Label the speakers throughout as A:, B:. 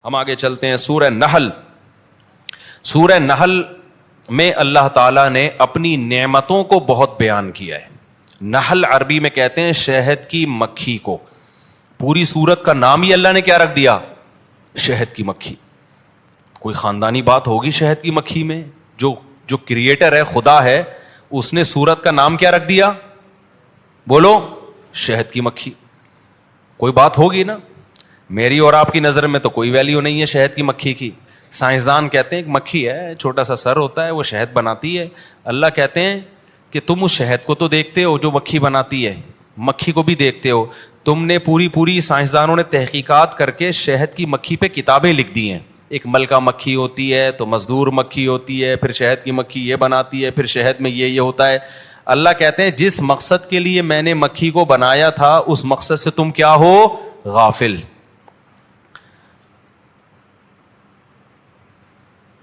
A: ہم آگے چلتے ہیں سورہ نحل. سورہ نحل میں اللہ تعالیٰ نے اپنی نعمتوں کو بہت بیان کیا ہے. نحل عربی میں کہتے ہیں شہد کی مکھی کو. پوری سورت کا نام ہی اللہ نے کیا رکھ دیا؟ شہد کی مکھی. کوئی خاندانی بات ہوگی شہد کی مکھی میں؟ جو کریٹر ہے، خدا ہے، اس نے سورت کا نام کیا رکھ دیا؟ بولو، شہد کی مکھی. کوئی بات ہوگی نا. میری اور آپ کی نظر میں تو کوئی ویلیو نہیں ہے شہد کی مکھی کی. سائنسدان کہتے ہیں ایک مکھی ہے، چھوٹا سا سر ہوتا ہے، وہ شہد بناتی ہے. اللہ کہتے ہیں کہ تم اس شہد کو تو دیکھتے ہو جو مکھی بناتی ہے، مکھی کو بھی دیکھتے ہو. تم نے پوری سائنسدانوں نے تحقیقات کر کے شہد کی مکھی پہ کتابیں لکھ دی ہیں. ایک ملکہ مکھی ہوتی ہے، تو مزدور مکھی ہوتی ہے، پھر شہد کی مکھی یہ بناتی ہے، پھر شہد میں یہ ہوتا ہے. اللہ کہتے ہیں جس مقصد کے لیے میں نے مکھی کو بنایا تھا اس مقصد سے تم کیا ہو؟ غافل.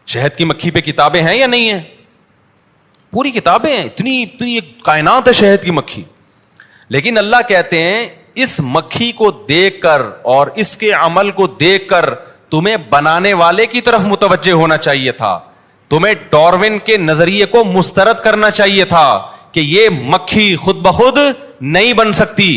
A: شہد کی مکھی پہ کتابیں ہیں یا نہیں ہیں؟ پوری کتابیں ہیں. اتنی کائنات ہے شہد کی مکھی. لیکن اللہ کہتے ہیں اس مکھی کو دیکھ کر اور اس کے عمل کو دیکھ کر تمہیں بنانے والے کی طرف متوجہ ہونا چاہیے تھا. تمہیں ڈاروین کے نظریے کو مسترد کرنا چاہیے تھا کہ یہ مکھی خود بخود نہیں بن سکتی.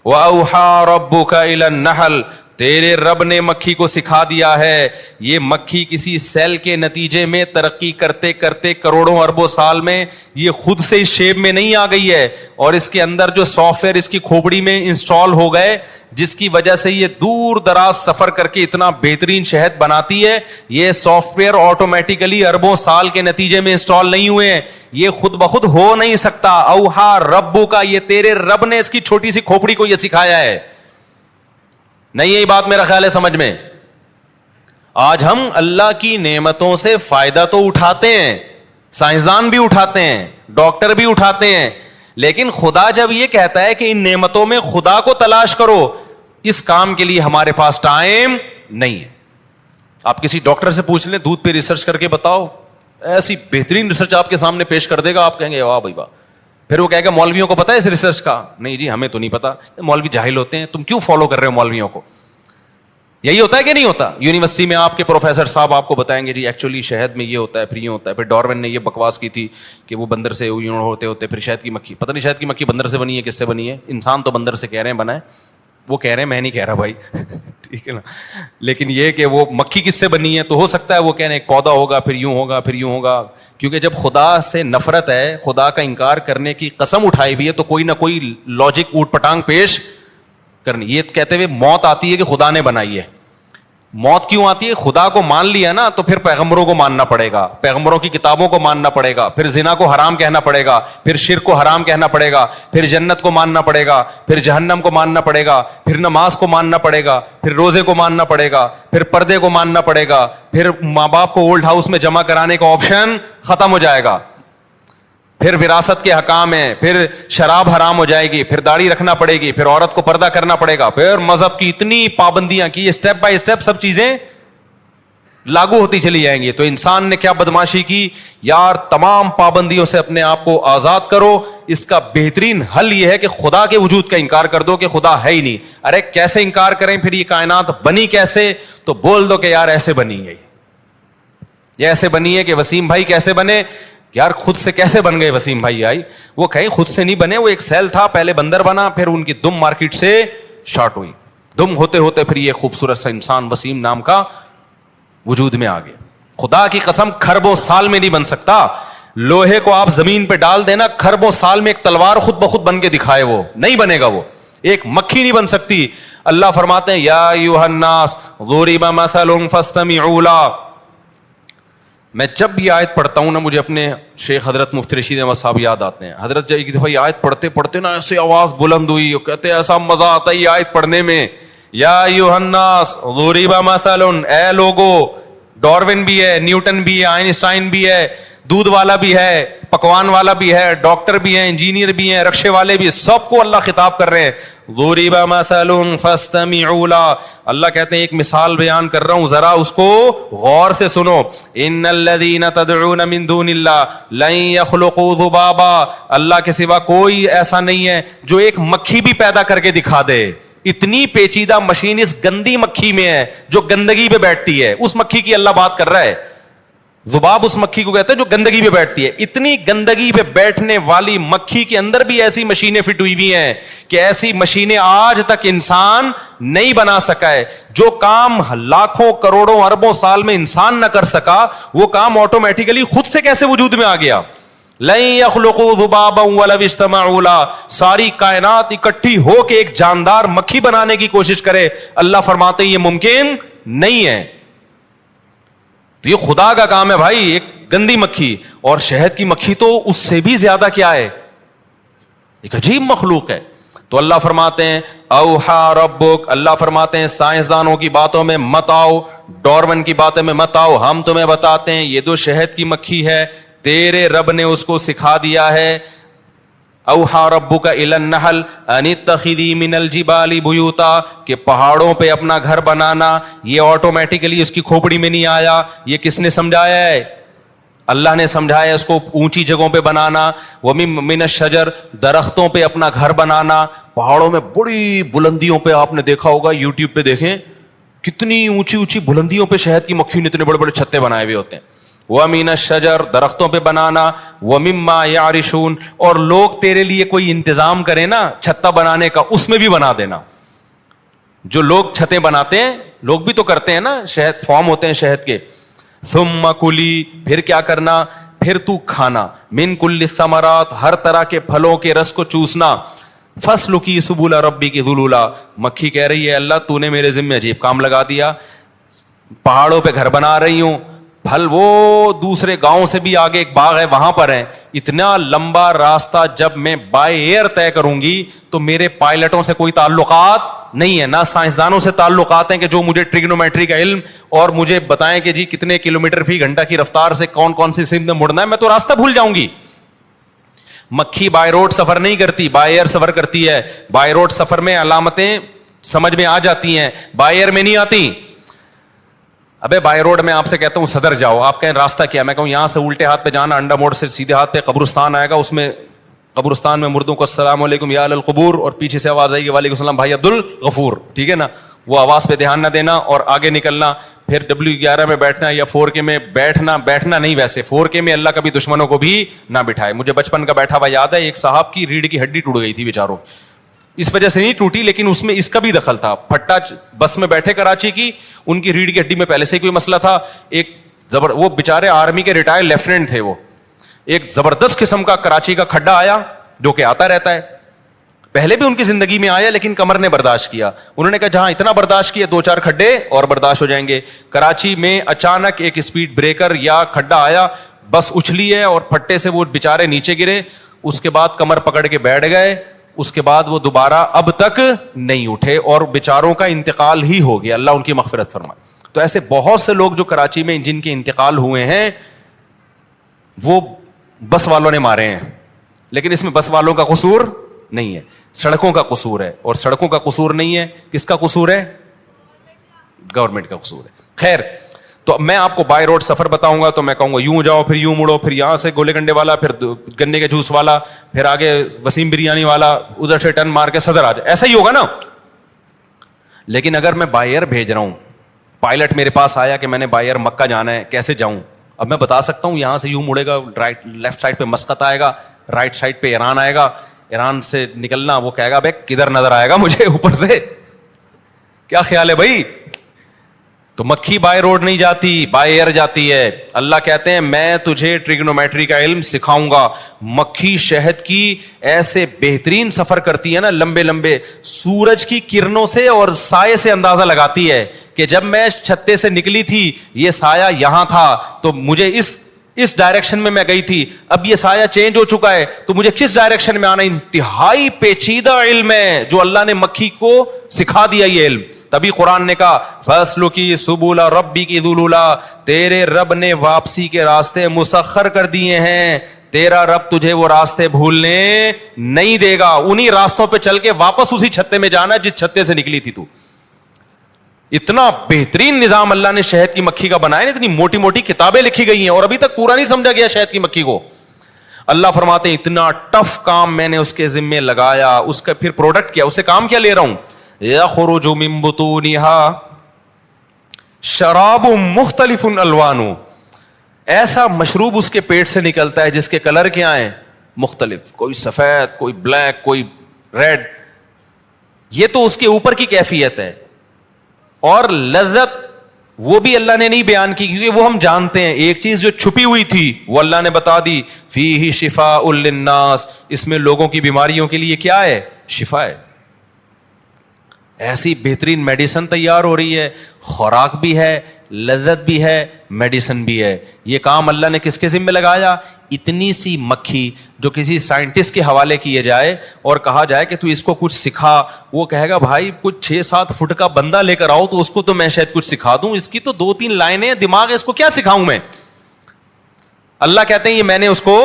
A: وَأَوْحَى رَبُّكَ إِلَى النَّحْلِ، تیرے رب نے مکھی کو سکھا دیا ہے. یہ مکھی کسی سیل کے نتیجے میں ترقی کرتے کرتے کروڑوں اربوں سال میں یہ خود سے اس شیپ میں نہیں آ گئی ہے، اور اس کے اندر جو سافٹ ویئر اس کی کھوپڑی میں انسٹال ہو گئے جس کی وجہ سے یہ دور دراز سفر کر کے اتنا بہترین شہد بناتی ہے، یہ سافٹ ویئر آٹومیٹیکلی اربوں سال کے نتیجے میں انسٹال نہیں ہوئے ہیں. یہ خود بخود ہو نہیں سکتا. اوہا ربو کا، یہ تیرے رب نے اس کی چھوٹی سی کھوپڑی کو یہ سکھایا ہے. نہیں یہی بات میرا خیال ہے سمجھ میں. آج ہم اللہ کی نعمتوں سے فائدہ تو اٹھاتے ہیں، سائنسدان بھی اٹھاتے ہیں، ڈاکٹر بھی اٹھاتے ہیں، لیکن خدا جب یہ کہتا ہے کہ ان نعمتوں میں خدا کو تلاش کرو، اس کام کے لیے ہمارے پاس ٹائم نہیں ہے. آپ کسی ڈاکٹر سے پوچھ لیں دودھ پہ ریسرچ کر کے بتاؤ، ایسی بہترین ریسرچ آپ کے سامنے پیش کر دے گا، آپ کہیں گے واہ بھائی واہ. پھر وہ کہے گا مولویوں کو پتا ہے اس ریسرچ کا؟ نہیں جی ہمیں تو نہیں پتا. مولوی جاہل ہوتے ہیں، تم کیوں فالو کر رہے ہو مولویوں کو؟ یہی ہوتا ہے کہ نہیں ہوتا؟ یونیورسٹی میں آپ کے پروفیسر صاحب آپ کو بتائیں گے جی ایکچولی شہد میں یہ ہوتا ہے، پھر یہ ہوتا ہے. پھر ڈاروین نے یہ بکواس کی تھی کہ وہ بندر سے ہوتے ہوتے پھر شہد کی مکھی. پتہ نہیں شہد کی مکھی بندر سے بنی ہے کس سے بنی ہے. انسان تو بندر سے کہہ رہے ہیں بنا ہے، وہ کہہ رہے ہیں، میں نہیں کہہ رہا بھائی ٹھیک ہے نا. لیکن یہ کہ وہ مکھی کس سے بنی ہے تو ہو سکتا ہے وہ کہہ رہے ہیں ایک پودا ہوگا، پھر یوں ہوگا، پھر یوں ہوگا. کیونکہ جب خدا سے نفرت ہے، خدا کا انکار کرنے کی قسم اٹھائی ہوئی ہے، تو کوئی نہ کوئی لاجک اوٹ پٹانگ پیش کرنی. یہ کہتے ہوئے موت آتی ہے کہ خدا نے بنائی ہے. موت کیوں آتی ہے؟ خدا کو مان لیا نا تو پھر پیغمبروں کو ماننا پڑے گا، پیغمبروں کی کتابوں کو ماننا پڑے گا، پھر زنا کو حرام کہنا پڑے گا، پھر شرک کو حرام کہنا پڑے گا، پھر جنت کو ماننا پڑے گا، پھر جہنم کو ماننا پڑے گا، پھر نماز کو ماننا پڑے گا، پھر روزے کو ماننا پڑے گا، پھر پردے کو ماننا پڑے گا، پھر ماں باپ کو اولڈ ہاؤس میں جمع کرانے کا آپشن ختم ہو جائے گا، پھر وراثت کے حکام ہیں، پھر شراب حرام ہو جائے گی، پھر داڑھی رکھنا پڑے گی، پھر عورت کو پردہ کرنا پڑے گا، پھر مذہب کی اتنی پابندیاں کی، اسٹیپ بائی اسٹیپ سب چیزیں لاگو ہوتی چلی جائیں گی. تو انسان نے کیا بدماشی کی یار؟ تمام پابندیوں سے اپنے آپ کو آزاد کرو. اس کا بہترین حل یہ ہے کہ خدا کے وجود کا انکار کر دو کہ خدا ہے ہی نہیں. ارے کیسے انکار کریں؟ پھر یہ کائنات بنی کیسے؟ تو بول دو کہ یار ایسے بنی ہے، یہ ایسے بنی ہے. کہ وسیم بھائی کیسے بنے؟ یار خود سے کیسے بن گئے وسیم بھائی؟ آئی وہ کہیں خود سے نہیں بنے، وہ ایک سیل تھا، پہلے بندر بنا، پھر ان کی دم مارکیٹ سے شارٹ ہوئی، دم ہوتے ہوتے پھر یہ خوبصورت سا انسان وسیم نام کا وجود میں آ گیا. خدا کی قسم کھربوں سال میں نہیں بن سکتا. لوہے کو آپ زمین پہ ڈال دینا، کھربوں سال میں ایک تلوار خود بخود بن کے دکھائے، وہ نہیں بنے گا. وہ ایک مکھی نہیں بن سکتی. اللہ فرماتے ہیں یا ایھا الناس ضرب مثل فاستمعوا له. میں جب یہ آیت پڑھتا ہوں نا مجھے اپنے شیخ حضرت مفتی رشید احمد صاحب یاد آتے ہیں. حضرت جب ایک دفعہ یہ آیت پڑھتے پڑھتے نا ایسے آواز بلند ہوئی، کہتے ہیں ایسا مزہ آتا ہے یہ آیت پڑھنے میں. یا ایھا الناس ضرب مثل، اے لوگو. ڈاروین بھی ہے، نیوٹن بھی ہے، آئنسٹائن بھی ہے، دودھ والا بھی ہے، پکوان والا بھی ہے، ڈاکٹر بھی ہیں، انجینئر بھی ہیں، رکشے والے بھی ہیں، سب کو اللہ خطاب کر رہے ہیں. ضرب مثل فاستمعوا له. اللہ کہتے ہیں ایک مثال بیان کر رہا ہوں، ذرا اس کو غور سے سنو. ان الذين تدعون من دون الله لن يخلقوا ذبابا. اللہ کے سوا کوئی ایسا نہیں ہے جو ایک مکھی بھی پیدا کر کے دکھا دے. اتنی پیچیدہ مشین اس گندی مکھی میں ہے جو گندگی پہ بیٹھتی ہے. اس مکھی کی اللہ بات کر رہا ہے. ذباب اس مکھی کو کہتے ہیں جو گندگی پہ بیٹھتی ہے. اتنی گندگی پہ بیٹھنے والی مکھی کے اندر بھی ایسی مشینیں فٹ ہوئی ہوئی ہیں کہ ایسی مشینیں آج تک انسان نہیں بنا سکا ہے. جو کام لاکھوں کروڑوں اربوں سال میں انسان نہ کر سکا, وہ کام آٹومیٹیکلی خود سے کیسے وجود میں آ گیا. لن يخلقوا ذبابا ولو اجتمعوا له, ساری کائنات اکٹھی ہو کے ایک جاندار مکھی بنانے کی کوشش کرے, اللہ فرماتے ہیں یہ ممکن نہیں ہے. تو یہ خدا کا کام ہے بھائی, ایک گندی مکھی. اور شہد کی مکھی تو اس سے بھی زیادہ کیا ہے, ایک عجیب مخلوق ہے. تو اللہ فرماتے ہیں اوحا ربک, اللہ فرماتے ہیں سائنسدانوں کی باتوں میں مت آؤ, ڈارون کی باتوں میں مت آؤ, ہم تمہیں بتاتے ہیں یہ جو شہد کی مکھی ہے تیرے رب نے اس کو سکھا دیا ہے. اوحا ربک الی النحل ان اتخذی من الجبال بیوتا, کہ پہاڑوں پہ اپنا گھر بنانا. یہ آٹومیٹیکلی اس کی کھوپڑی میں نہیں آیا, یہ کس نے سمجھایا ہے, اللہ نے سمجھایا اس کو اونچی جگہوں پہ بنانا. ومن الشجر, درختوں پہ اپنا گھر بنانا. پہاڑوں میں بڑی بلندیوں پہ آپ نے دیکھا ہوگا, یوٹیوب پہ دیکھیں کتنی اونچی اونچی بلندیوں پہ شہد کی مکھی نے اتنے بڑے بڑے چھتے بنائے ہوئے ہوتے ہیں. وَمِنَ الشَّجَرِ, درختوں پہ بنانا. وَمِمَّا يَعْرِشُونَ, اور لوگ تیرے لیے کوئی انتظام کریں نا چھتا بنانے کا, اس میں بھی بنا دینا. جو لوگ چھتیں بناتے ہیں, لوگ بھی تو کرتے ہیں نا, شہد فارم ہوتے ہیں شہد کے. ثُمَّ كُلِي, پھر کیا کرنا, پھر تو کھانا. مِن كُلِّ الثَّمَرَاتِ, ہر طرح کے پھلوں کے رس کو چوسنا. فَاسْلُكِي سُبُلَ رَبِّكِ ذُلُولًا, مکھی کہہ رہی ہے اللہ تو نے میرے ذمہ عجیب کام لگا دیا, پہاڑوں پہ گھر بنا رہی ہوں, پھل وہ دوسرے گاؤں سے بھی آگے ایک باغ ہے وہاں پر ہے. اتنا لمبا راستہ جب میں بائی ایئر طے کروں گی تو میرے پائلٹوں سے کوئی تعلقات نہیں ہے, نہ سائنسدانوں سے تعلقات ہیں کہ جو مجھے ٹریگنومیٹری کا علم اور مجھے بتائیں کہ جی کتنے کلومیٹر فی گھنٹہ کی رفتار سے کون کون سی سمت میں مڑنا ہے. میں تو راستہ بھول جاؤں گی. مکھی بائی روڈ سفر نہیں کرتی, بائی ایئر سفر کرتی ہے. بائی روڈ سفر میں علامتیں سمجھ میں آ جاتی ہیں, بائی ایئر میں نہیں آتی. ابے بائی روڈ میں آپ سے کہتا ہوں صدر جاؤ, آپ کہیں راستہ کیا, میں کہوں یہاں سے الٹے ہاتھ پہ جانا, انڈا موڑ سے سیدھے ہاتھ پہ قبرستان آئے گا, اس میں قبرستان میں مردوں کو السلام علیکم یا القبور, اور پیچھے سے آواز آئے گی وعلیکم السلام بھائی عبد الغفور, ٹھیک ہے نا. وہ آواز پہ دھیان نہ دینا اور آگے نکلنا. پھر W11 میں بیٹھنا یا 4K میں بیٹھنا نہیں, ویسے 4K میں اللہ کبھی دشمنوں کو بھی نہ بٹھائے. مجھے بچپن کا بیٹھا ہوا یاد ہے, ایک صاحب کی ریڑھ کی ہڈی ٹوٹ گئی تھی بیچاروں, اس وجہ سے نہیں ٹوٹی لیکن اس میں اس کا بھی دخل تھا. پھٹا بس میں بیٹھے کراچی کی, ان کی ریڑھ کی ہڈی میں پہلے سے ہی کوئی مسئلہ تھا. ایک وہ بیچارے آرمی کے ریٹائر لیفٹیننٹ تھے, وہ ایک زبردست قسم کا کراچی کا کھڈا آیا جو کہ آتا رہتا ہے, پہلے بھی ان کی زندگی میں آیا لیکن کمر نے برداشت کیا. انہوں نے کہا جہاں اتنا برداشت کیا 2-4 کھڈے اور برداشت ہو جائیں گے. کراچی میں اچانک ایک اسپیڈ بریکر یا کھڈا آیا, بس اچھلی ہے اور پھٹے سے وہ بیچارے نیچے گرے. اس کے بعد کمر پکڑ کے بیٹھ گئے, اس کے بعد وہ دوبارہ اب تک نہیں اٹھے اور بیچاروں کا انتقال ہی ہو گیا, اللہ ان کی مغفرت فرمائے. تو ایسے بہت سے لوگ جو کراچی میں جن کے انتقال ہوئے ہیں وہ بس والوں نے مارے ہیں, لیکن اس میں بس والوں کا قصور نہیں ہے, سڑکوں کا قصور ہے. اور سڑکوں کا قصور نہیں ہے, کس کا قصور ہے, گورنمنٹ کا قصور ہے. خیر, تو میں آپ کو بائی روڈ سفر بتاؤں گا تو میں کہوں گا یوں جاؤ, پھر یوں مڑو, پھر یہاں سے گولے گنڈے والا, پھر گنے کے جوس والا, پھر آگے وسیم بریانی والا, ادھر سے ٹرن مار کے صدر آ جائے, ایسا ہی ہوگا نا. لیکن اگر میں بائی ایئر بھیج رہا ہوں, پائلٹ میرے پاس آیا کہ میں نے بائی ایئر مکہ جانا ہے, کیسے جاؤں, اب میں بتا سکتا ہوں یہاں سے یوں مڑے گا, رائٹ لیفٹ سائڈ پہ مسقط آئے گا, رائٹ سائڈ پہ ایران آئے گا, ایران سے نکلنا وہ کہے گا بھائی کدھر نظر آئے گا مجھے اوپر سے, کیا خیال ہے بھائی. تو مکھی بائی روڈ نہیں جاتی, بائی ایئر جاتی ہے. اللہ کہتے ہیں میں تجھے ٹریگنومیٹری کا علم سکھاؤں گا. مکھی شہد کی ایسے بہترین سفر کرتی ہے نا, لمبے لمبے, سورج کی کرنوں سے اور سائے سے اندازہ لگاتی ہے کہ جب میں چھتے سے نکلی تھی یہ سایہ یہاں تھا تو مجھے اس ڈائریکشن میں گئی تھی, اب یہ سایہ چینج ہو چکا ہے تو مجھے کس ڈائریکشن میں آنا. انتہائی پیچیدہ علم ہے جو اللہ نے مکھی کو سکھا دیا یہ علم. تبھی قرآن نے کہا فَاسْلُكِي سُبُلَ رَبِّكِ ذُلُولًا, تیرے رب نے واپسی کے راستے مسخر کر دیے ہیں, تیرا رب تجھے وہ راستے بھولنے نہیں دے گا. انہی راستوں پہ چل کے واپس اسی چھتے میں جانا جس چھتے سے نکلی تھی تو. اتنا بہترین نظام اللہ نے شہد کی مکھی کا بنایا, اتنی موٹی موٹی کتابیں لکھی گئی ہیں اور ابھی تک پورا نہیں سمجھا گیا شہد کی مکھی کو. اللہ فرماتے ہیں اتنا ٹف کام میں نے اس کے ذمے لگایا, اس کا پھر پروڈکٹ کیا, اس سے کام کیا لے رہا ہوں, یخرج من بطونها شراب مختلف الوان، ایسا مشروب اس کے پیٹ سے نکلتا ہے جس کے کلر کیا ہیں؟ مختلف، کوئی سفید، کوئی بلیک، کوئی ریڈ. یہ تو اس کے اوپر کی کیفیت ہے. اور لذت وہ بھی اللہ نے نہیں بیان کی، کیونکہ وہ ہم جانتے ہیں. ایک چیز جو چھپی ہوئی تھی وہ اللہ نے بتا دی، فیہ شفاء للناس، اس میں لوگوں کی بیماریوں کے لیے کیا ہے؟ شفا ہے. ایسی بہترین میڈیسن تیار ہو رہی ہے، خوراک بھی ہے، لذت بھی ہے، میڈیسن بھی ہے. یہ کام اللہ نے کس کے ذمہ لگایا؟ اتنی سی مکھی جو کسی سائنٹسٹ کے حوالے کیے جائے اور کہا جائے کہ تو اس کو کچھ سکھا، وہ کہے گا بھائی کچھ 6-7 فٹ کا بندہ لے کر آؤ تو اس کو تو میں شاید کچھ سکھا دوں، اس کی تو 2-3 لائنیں دماغ ہے، اس کو کیا سکھاؤں میں؟ اللہ کہتے ہیں یہ میں نے اس کو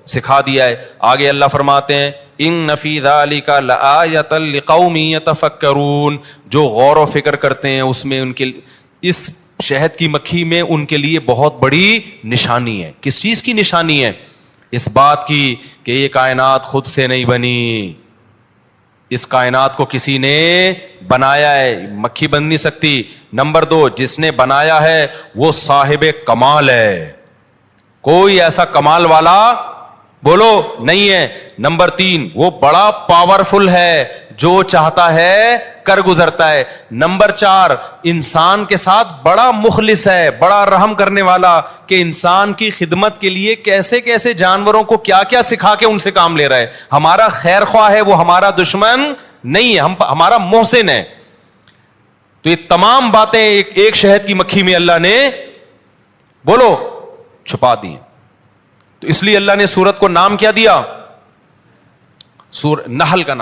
A: سکھا دیا ہے. آگے اللہ فرماتے ہیں ان فی ذلک لآیۃ لقوم یتفکرون، جو غور و فکر کرتے ہیں اس میں، ان کے اس شہد کی مکھی میں ان کے لیے بہت بڑی نشانی ہے. کس چیز کی نشانی ہے؟ اس بات کی کہ یہ کائنات خود سے نہیں بنی، اس کائنات کو کسی نے بنایا ہے، مکھی بن نہیں سکتی. نمبر 2، جس نے بنایا ہے وہ صاحب کمال ہے، کوئی ایسا کمال والا بولو نہیں ہے. نمبر 3، وہ بڑا پاورفل ہے، جو چاہتا ہے کر گزرتا ہے. نمبر 4، انسان کے ساتھ بڑا مخلص ہے، بڑا رحم کرنے والا، کہ انسان کی خدمت کے لیے کیسے کیسے جانوروں کو کیا کیا سکھا کے ان سے کام لے رہا ہے. ہمارا خیر خواہ ہے، وہ ہمارا دشمن نہیں ہے، ہمارا محسن ہے. تو یہ تمام باتیں ایک شہد کی مکھی میں اللہ نے بولو چھپا دی. تو اس لیے اللہ نے سورت کو نام کیا دیا؟ نحل کا نام.